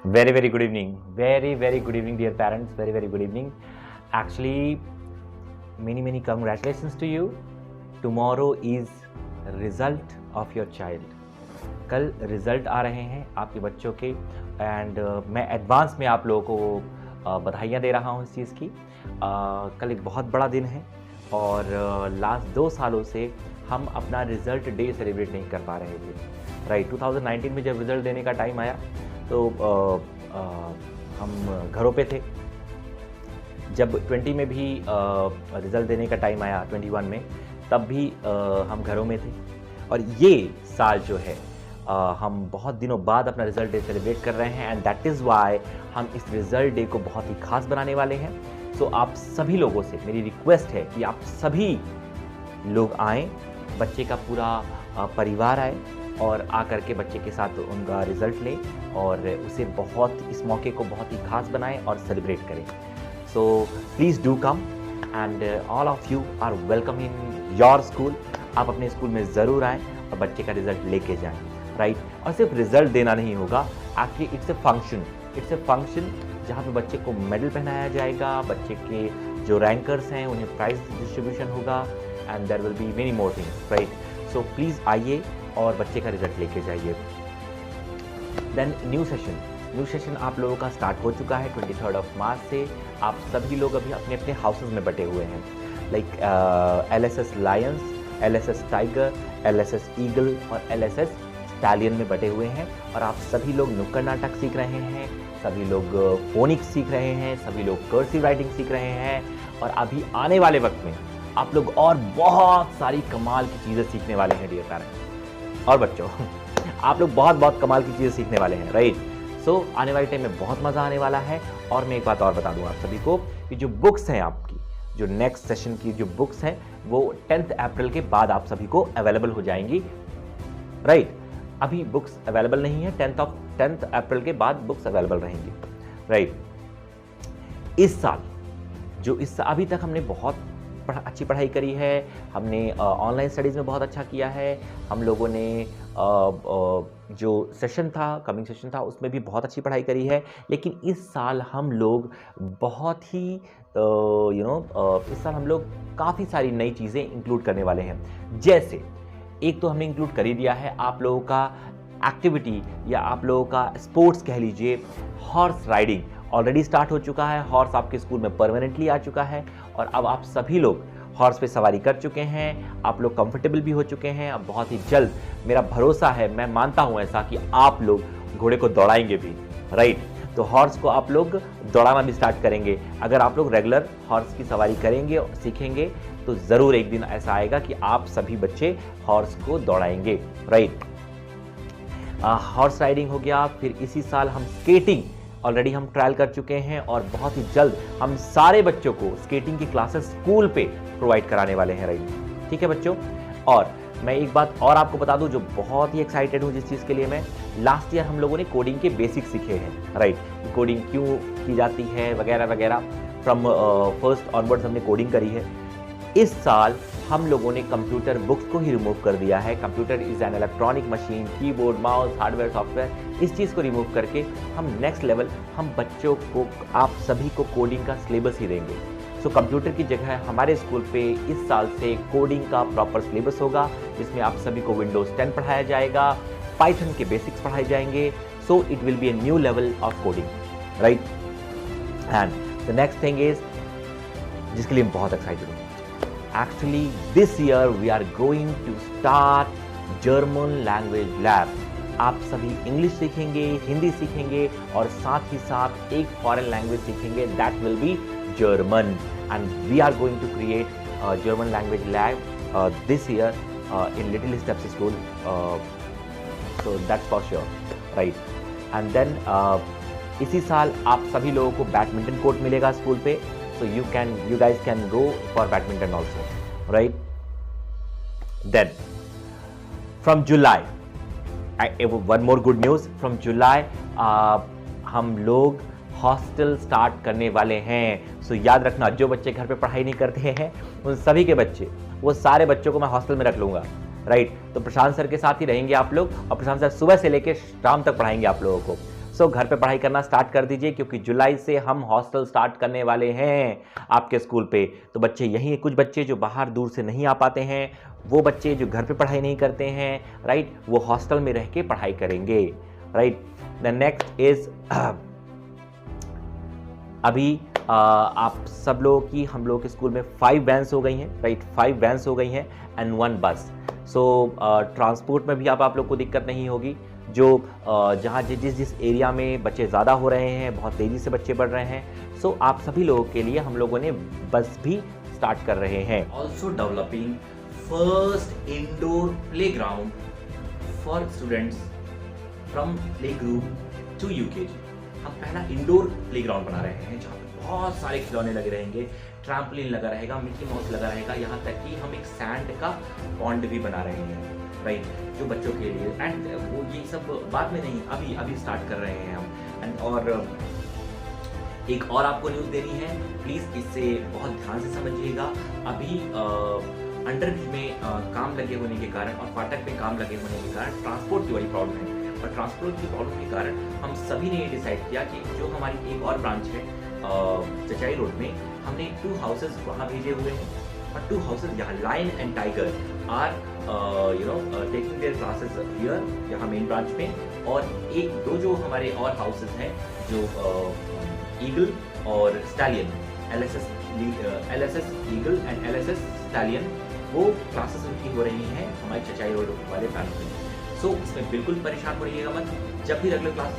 Very good evening. Very good evening, dear parents. Very good evening. Actually, many congratulations to you. Tomorrow is result of your child. कल result आ रहे हैं आपके बच्चों के and मैं advance में आप लोगों को बधाइयाँ दे रहा हूँ इस चीज़ की। कल एक बहुत बड़ा दिन है और लास्ट 2 सालों से हम अपना रिज़ल्ट डे सेलिब्रेट नहीं कर पा रहे थे। राइट, 2019 में जब रिज़ल्ट देने का टाइम आया तो हम घरों पे थे। जब 20 में भी रिज़ल्ट देने का टाइम आया 21 में, तब भी हम घरों में थे। और ये साल जो है हम बहुत दिनों बाद अपना रिज़ल्ट डे सेलिब्रेट कर रहे हैं एंड दैट इज़ वाई हम इस रिज़ल्ट डे को बहुत ही खास बनाने वाले हैं। सो आप सभी लोगों से मेरी रिक्वेस्ट है कि आप सभी लोग आएँ, बच्चे का पूरा परिवार आए और आकर के बच्चे के साथ उनका रिज़ल्ट लें और उसे इस मौके को बहुत ही खास बनाएं और सेलिब्रेट करें। So please do come and all of you are welcome in your school. आप अपने स्कूल में ज़रूर आएँ और बच्चे का रिज़ल्ट लेके जाएं। राइट, और सिर्फ रिज़ल्ट देना नहीं होगा, एक्चुअली इट्स ए फंक्शन जहाँ पे बच्चे को मेडल पहनाया जाएगा, बच्चे के जो रैंकर्स हैं उन्हें प्राइज डिस्ट्रीब्यूशन होगा and there will be many more things. Right, so please आइए और बच्चे का रिजल्ट लेके जाइए। देन न्यू सेशन आप लोगों का स्टार्ट हो चुका है 23 मार्च से। आप सभी लोग अभी अपने अपने हाउसेज में बटे हुए हैं, like LSS Lions, LSS tiger, LSS eagle और LSS स्टैलियन में बटे हुए हैं। और आप सभी लोग नुक्कड़ नाटक सीख रहे हैं, सभी लोग फोनिक्स सीख रहे हैं, सभी लोग कर्सिव राइटिंग सीख रहे हैं। और अभी आने वाले वक्त में आप लोग और बहुत सारी कमाल की चीज़ें सीखने वाले हैं डियर पेरेंट्स और बच्चों। आप लोग बहुत कमाल की चीज़ें सीखने वाले हैं। राइट, सो आने वाले टाइम में बहुत मज़ा आने वाला है। और मैं एक बात और बता दूं आप सभी को कि जो बुक्स हैं आपकी, जो नेक्स्ट सेशन की जो बुक्स हैं वो 10 अप्रैल के बाद आप सभी को अवेलेबल हो जाएंगी। राइट, अभी बुक्स अवेलेबल नहीं है, 10 अप्रैल के बाद बुक्स अवेलेबल रहेंगी। राइट, इस साल अभी तक हमने बहुत अच्छी पढ़ाई करी है, हमने ऑनलाइन स्टडीज़ में बहुत अच्छा किया है। हम लोगों ने जो कमिंग सेशन था उसमें भी बहुत अच्छी पढ़ाई करी है। लेकिन इस साल हम लोग बहुत ही इस साल हम लोग काफ़ी सारी नई चीज़ें इंक्लूड करने वाले हैं। जैसे एक तो हमने इंक्लूड कर ही दिया है आप लोगों का एक्टिविटी या आप लोगों का स्पोर्ट्स कह लीजिए, हॉर्स राइडिंग ऑलरेडी स्टार्ट हो चुका है। हॉर्स आपके स्कूल में परमानेंटली आ चुका है और अब आप सभी लोग हॉर्स पे सवारी कर चुके हैं, आप लोग कंफर्टेबल भी हो चुके हैं। अब बहुत ही जल्द मेरा भरोसा है, मैं मानता हूं ऐसा, कि आप लोग घोड़े को दौड़ाएंगे भी। राइट, तो हॉर्स को आप लोग दौड़ाना भी स्टार्ट करेंगे। अगर आप लोग रेगुलर हॉर्स की सवारी करेंगे और सीखेंगे तो ज़रूर एक दिन ऐसा आएगा कि आप सभी बच्चे हॉर्स को दौड़ाएंगे। राइट, हॉर्स राइडिंग हो गया। फिर इसी साल हम स्केटिंग ऑलरेडी हम ट्रायल कर चुके हैं और बहुत ही जल्द हम सारे बच्चों को स्केटिंग की क्लासेस स्कूल पे प्रोवाइड कराने वाले हैं। राइट, ठीक है बच्चों। और मैं एक बात और आपको बता दूं जो बहुत ही एक्साइटेड हूं, जिस चीज़ के लिए मैं लास्ट ईयर हम लोगों ने कोडिंग के बेसिक सीखे हैं। राइट, कोडिंग क्यों की जाती है वगैरह वगैरह, फ्रॉम फर्स्ट ऑनवर्ड्स हमने कोडिंग करी है। इस साल हम लोगों ने कंप्यूटर बुक्स को ही रिमूव कर दिया है। Computer is an electronic machine, keyboard, mouse, hardware, software, इस चीज़ को रिमूव करके हम नेक्स्ट लेवल हम बच्चों को, आप सभी को कोडिंग का सिलेबस ही देंगे। सो कंप्यूटर की जगह हमारे स्कूल पे इस साल से कोडिंग का प्रॉपर सिलेबस होगा, जिसमें आप सभी को विंडोज़ 10 पढ़ाया जाएगा, पाइथन के बेसिक्स पढ़ाए जाएंगे। So it will be a new level of coding. Right, and the next thing is, जिसके लिए मैं बहुत एक्साइटेड हूँ, actually this year we are going to start German language lab। आप सभी इंग्लिश सीखेंगे, हिंदी सीखेंगे और साथ ही साथ एक फॉरेन लैंग्वेज सीखेंगे, that will be German. And we are going to create German language lab this year in Little Steps School, so that's for sure, right? And then इसी साल आप सभी लोगों को बैडमिंटन कोर्ट मिलेगा स्कूल पे, so you guys can go for badminton also, right? Then from July, one more good news, from July हम लोग हॉस्टल स्टार्ट करने वाले हैं। सो याद रखना, जो बच्चे घर पे पढ़ाई नहीं करते हैं उन सभी के बच्चे, वो सारे बच्चों को मैं हॉस्टल में रख लूँगा। राइट, तो प्रशांत सर के साथ ही रहेंगे आप लोग और प्रशांत सर सुबह से लेकर शाम तक पढ़ाएंगे आप लोगों को। सो घर पे पढ़ाई करना स्टार्ट कर दीजिए, क्योंकि जुलाई से हम हॉस्टल स्टार्ट करने वाले हैं आपके स्कूल पे। तो बच्चे यही, कुछ बच्चे जो बाहर दूर से नहीं आ पाते हैं, वो बच्चे जो घर पे पढ़ाई नहीं करते हैं, राइट, वो हॉस्टल में रह के पढ़ाई करेंगे, राइट। द नेक्स्ट इज अभी आप सब लोगों की, हम लोगों के स्कूल में 5 वैन्स हो गई हैं, राइट, 5 वैन्स हो गई हैं एंड 1 बस। सो ट्रांसपोर्ट में भी आप लोग को दिक्कत नहीं होगी। जो जहाँ जिस एरिया में बच्चे ज़्यादा हो रहे हैं, बहुत तेज़ी से बच्चे बढ़ रहे हैं, सो आप सभी लोगों के लिए हम लोगों ने बस भी स्टार्ट कर रहे हैं। Also developing first indoor playground for students from play group to UKG. हम पहला इंडोर प्लेग्राउंड बना रहे हैं जहाँ पे बहुत सारे खिलौने लगे रहेंगे, ट्रैम्पोलिन लगा रहेगा, मिकी माउस लगा रहेगा, यहाँ तक कि हम एक सैंड का पॉन्ड भी बना रहे हैं, राइट, जो बच्चों के लिए। एंड वो ये सब बाद में नहीं, अभी स्टार्ट कर रहे हैं हम। एंड और एक और आपको न्यूज़ देनी है, प्लीज़ इसे बहुत ध्यान से समझिएगा। अभी अंडरब्रिज में काम लगे होने के कारण और फाटक में काम लगे होने के कारण ट्रांसपोर्ट की बड़ी प्रॉब्लम है, और ट्रांसपोर्ट की प्रॉब्लम के कारण हम सभी ने ये डिसाइड किया कि जो हमारी एक और ब्रांच है चचाई रोड में, हमने 2 हाउसेज वहाँ भेजे हुए हैं, और 2 हाउसेज यहाँ lion and tiger are taking their classes here, यहाँ मेन ब्रांच में। और 1-2 जो हमारे और हाउसेज हैं, जो ईगल और stallion, LSS eagle and LSS stallion, वो क्लासेस उनकी हो रही हैं हमारे चचाई रोड वाले ब्रांच में। सो इसमें बिल्कुल परेशान हो रहिएगा मत। जब भी रेगुलर क्लास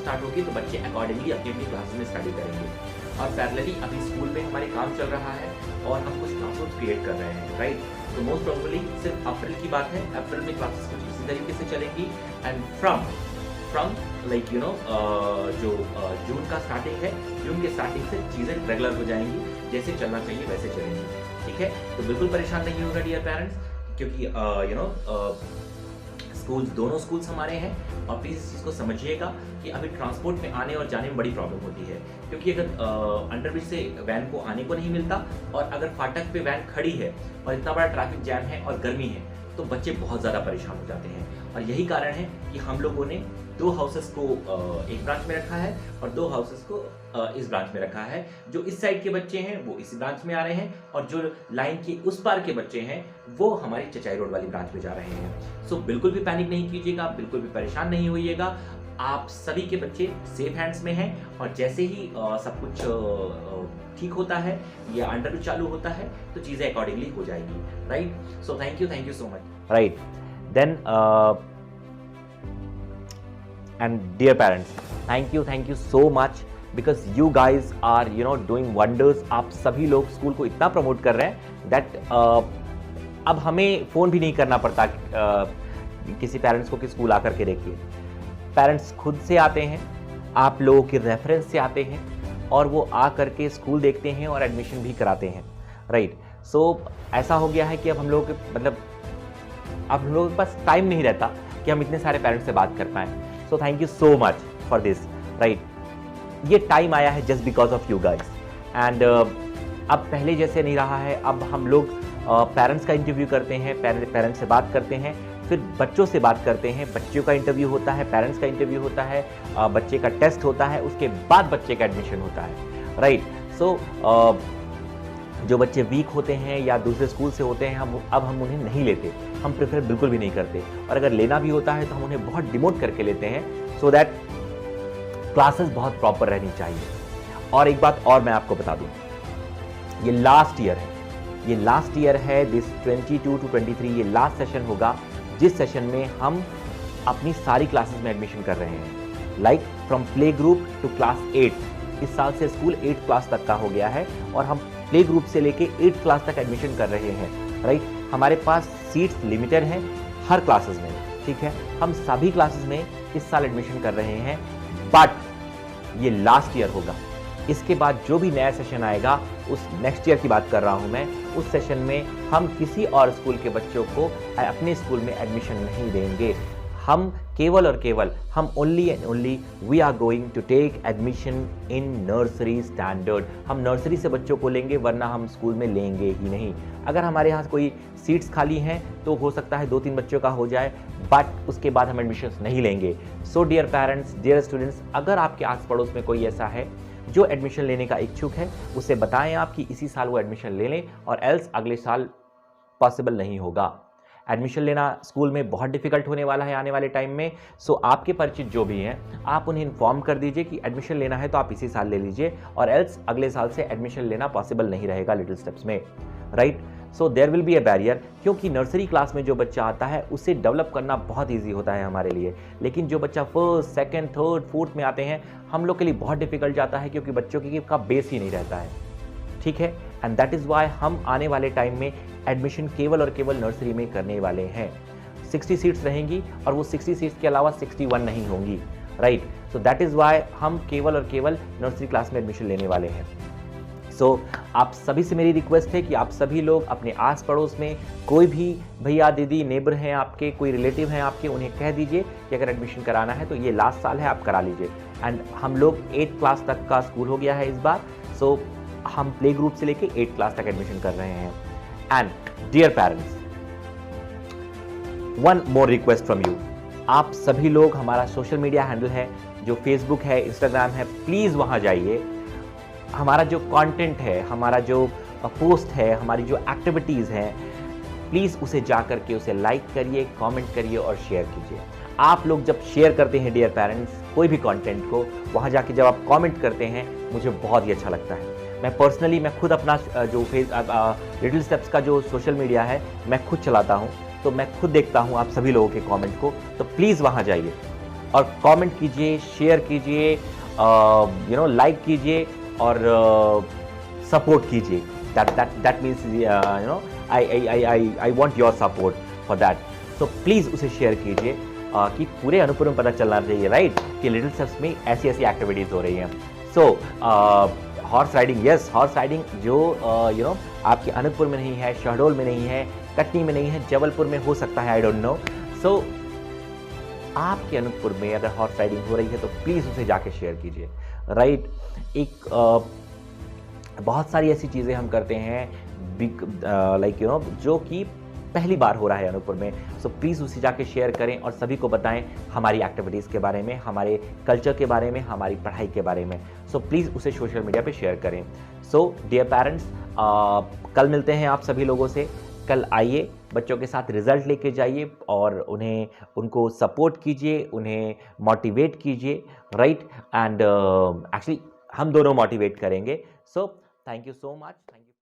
स्टार्ट होगी तो बच्चे अकॉर्डिंगली अपनी अपनी क्लासेस में स्टडी करेंगे। और पैरेलली अभी स्कूल में हमारे काम चल रहा है और हम कुछ क्लासरूम क्रिएट कर रहे हैं, राइट। तो मोस्ट प्रोबेबली सिर्फ अप्रैल की बात है, अप्रैल में क्लासेस कुछ इसी तरीके से चलेंगी। एंड फ्रॉम लाइक जो जून का स्टार्टिंग है, जून के स्टार्टिंग से चीज़ें रेगुलर हो जाएंगी, जैसे चलना चाहिए वैसे चलेंगी, ठीक है। तो बिल्कुल परेशान नहीं होगा डियर पेरेंट्स, क्योंकि स्कूल्स, दोनों स्कूल्स हमारे हैं। और प्लीज़ इस चीज़ को समझिएगा कि अभी ट्रांसपोर्ट में आने और जाने में बड़ी प्रॉब्लम होती है, क्योंकि अगर अंडरब्रिज से वैन को आने को नहीं मिलता, और अगर फाटक पे वैन खड़ी है और इतना बड़ा ट्रैफिक जैम है और गर्मी है, तो बच्चे बहुत ज़्यादा परेशान हो जाते हैं। और यही कारण है कि हम लोगों ने 2 हाउसेस को एक ब्रांच में रखा है और 2 हाउसेस को इस ब्रांच में रखा है। जो इस साइड के बच्चे हैं वो इस ब्रांच में आ रहे हैं, और जो लाइन के उस पार के बच्चे हैं वो हमारी चचाई रोड वाली ब्रांच में जा रहे हैं। सो बिल्कुल भी पैनिक नहीं कीजिएगा, बिल्कुल भी परेशान नहीं होइएगा। आप सभी के बच्चे सेफ हैंड्स में हैं, और जैसे ही सब कुछ ठीक होता है या अंडरब्रिज चालू होता है तो चीज़ें अकॉर्डिंगली हो जाएगी, right. So thank you so much, right. Then and dear parents, thank you so much because you guys are doing wonders। आप सभी लोग स्कूल को इतना प्रमोट कर रहे हैं that अब हमें फ़ोन भी नहीं करना पड़ता किसी पेरेंट्स को कि स्कूल आकर के देखिए। पेरेंट्स खुद से आते हैं, आप लोगों के रेफरेंस से आते हैं, और वो आ करके स्कूल देखते हैं और एडमिशन भी कराते हैं, राइट। सो ऐसा हो गया है कि अब हम लोगों के मतलब अब हम लोगों के पास टाइम नहीं रहता कि हम इतने सारे पेरेंट्स से बात कर पाएँ। सो thank you so much for this, right. ये टाइम आया है just because of you guys. And अब पहले जैसे नहीं रहा है, अब हम लोग पेरेंट्स का इंटरव्यू करते हैं, पेरेंट्स से बात करते हैं, फिर बच्चों से बात करते हैं, बच्चों का इंटरव्यू होता है, पेरेंट्स का इंटरव्यू होता है, बच्चे का टेस्ट होता है, उसके बाद बच्चे का एडमिशन होता है, राइट। सो जो बच्चे वीक होते हैं या दूसरे स्कूल से होते हैं, अब हम उन्हें नहीं लेते, हम प्रेफर बिल्कुल भी नहीं करते, और अगर लेना भी होता है तो हम उन्हें बहुत डिमोट करके लेते हैं, सो दैट क्लासेस बहुत प्रॉपर रहनी चाहिए। और एक बात और मैं आपको बता दूं, ये लास्ट ईयर है, दिस 22 to 23 ये लास्ट सेशन होगा, जिस सेशन में हम अपनी सारी क्लासेस में एडमिशन कर रहे हैं, like from play group to class 8। इस साल से स्कूल 8th क्लास तक का हो गया है, और हम प्ले ग्रुप से लेके 8th क्लास तक एडमिशन कर रहे हैं, राइट। हमारे पास सीट्स लिमिटेड हैं हर क्लासेस में, ठीक है। हम सभी क्लासेस में इस साल एडमिशन कर रहे हैं, बट ये लास्ट ईयर होगा। इसके बाद जो भी नया सेशन आएगा, उस नेक्स्ट ईयर की बात कर रहा हूं मैं, उस सेशन में हम किसी और स्कूल के बच्चों को अपने स्कूल में एडमिशन नहीं देंगे। हम केवल और केवल हम only and only we are going to take admission in nursery standard. हम नर्सरी से बच्चों को लेंगे, वरना हम स्कूल में लेंगे ही नहीं। अगर हमारे यहाँ कोई सीट्स खाली हैं तो हो सकता है 2-3 बच्चों का हो जाए, बट उसके बाद हम एडमिशन्स नहीं लेंगे। So dear parents, dear students, अगर आपके आस पड़ोस में कोई ऐसा है जो एडमिशन लेने का इच्छुक है, उसे बताएं आप कि इसी साल वो एडमिशन ले लें, और एल्स अगले साल पॉसिबल नहीं होगा। एडमिशन लेना स्कूल में बहुत डिफिकल्ट होने वाला है आने वाले टाइम में। सो आपके परिचित जो भी हैं, आप उन्हें इन्फॉर्म कर दीजिए कि एडमिशन लेना है तो आप इसी साल ले लीजिए, और एल्स अगले साल से एडमिशन लेना पॉसिबल नहीं रहेगा लिटिल स्टेप्स में, right. So there will be a barrier, क्योंकि नर्सरी क्लास में जो बच्चा आता है उसे डेवलप करना बहुत ईजी होता है हमारे लिए, लेकिन जो बच्चा फर्स्ट, सेकंड, थर्ड, फोर्थ में आते हैं, हम लोग के लिए बहुत डिफिकल्ट जाता है, क्योंकि बच्चों का बेस ही नहीं रहता है, ठीक है। एंड दैट इज़ वाई हम आने वाले टाइम में एडमिशन केवल और केवल नर्सरी में करने वाले हैं। 60 सीट्स रहेंगी, और वो 60 सीट्स के अलावा 61 नहीं होंगी, right. So that is why हम केवल और केवल नर्सरी क्लास में एडमिशन लेने वाले हैं। सो आप सभी से मेरी रिक्वेस्ट है कि आप सभी लोग अपने आस पड़ोस में कोई भी भैया दीदी नेबर हैं आपके, कोई रिलेटिव हैं आपके, उन्हें कह दीजिए कि अगर एडमिशन कराना है तो ये लास्ट साल है, आप करा लीजिए। एंड हम लोग 8th क्लास तक का स्कूल हो गया है इस बार, सो हम प्ले ग्रुप से लेके 8th क्लास तक एडमिशन कर रहे हैं। And dear parents, one more request from you, आप सभी लोग, हमारा सोशल मीडिया हैंडल है जो फेसबुक है, इंस्टाग्राम है, प्लीज़ वहाँ जाइए। हमारा जो कंटेंट है, हमारा जो पोस्ट है, हमारी जो एक्टिविटीज़ हैं, प्लीज़ उसे जा करके उसे लाइक करिए, कमेंट करिए और शेयर कीजिए। आप लोग जब शेयर करते हैं डियर पेरेंट्स कोई भी कंटेंट को, वहाँ जाके जब आप कमेंट करते हैं, मुझे बहुत ही अच्छा लगता है। मैं पर्सनली, मैं खुद अपना जो लिटिल स्टेप्स का जो सोशल मीडिया है मैं खुद चलाता हूँ, तो मैं खुद देखता हूँ आप सभी लोगों के कमेंट को। तो प्लीज़ वहाँ जाइए और कमेंट कीजिए, शेयर कीजिए, लाइक कीजिए और सपोर्ट कीजिए। That means I want your support for that. So please उसे शेयर कीजिए कि पूरे अनूपपुर में पता चलना चाहिए, राइट, कि लिटिल स्टेप्स में ऐसी ऐसी एक्टिविटीज़ हो रही हैं। So horse riding, yes, horse riding जो आपके अनूपपुर में नहीं है, शहडोल में नहीं है, कटनी में नहीं है, जबलपुर में हो सकता है, आई डोंट नो। सो आपके अनूपपुर में अगर हॉर्स राइडिंग हो रही है तो प्लीज़ उसे जाके शेयर कीजिए, राइट। एक बहुत सारी ऐसी चीज़ें हम करते हैं बिग जो कि पहली बार हो रहा है अनूपपुर में। सो प्लीज़ उसे जाके शेयर करें और सभी को बताएं हमारी एक्टिविटीज़ के बारे में, हमारे कल्चर के बारे में, हमारी पढ़ाई के बारे में। सो प्लीज़ उसे सोशल मीडिया पे शेयर करें। सो डियर पेरेंट्स, कल मिलते हैं आप सभी लोगों से। कल आइए, बच्चों के साथ रिजल्ट लेके जाइए और उनको सपोर्ट कीजिए, उन्हें मोटिवेट कीजिए, राइट। एंड एक्चुअली हम दोनों मोटिवेट करेंगे। सो थैंक यू सो मच।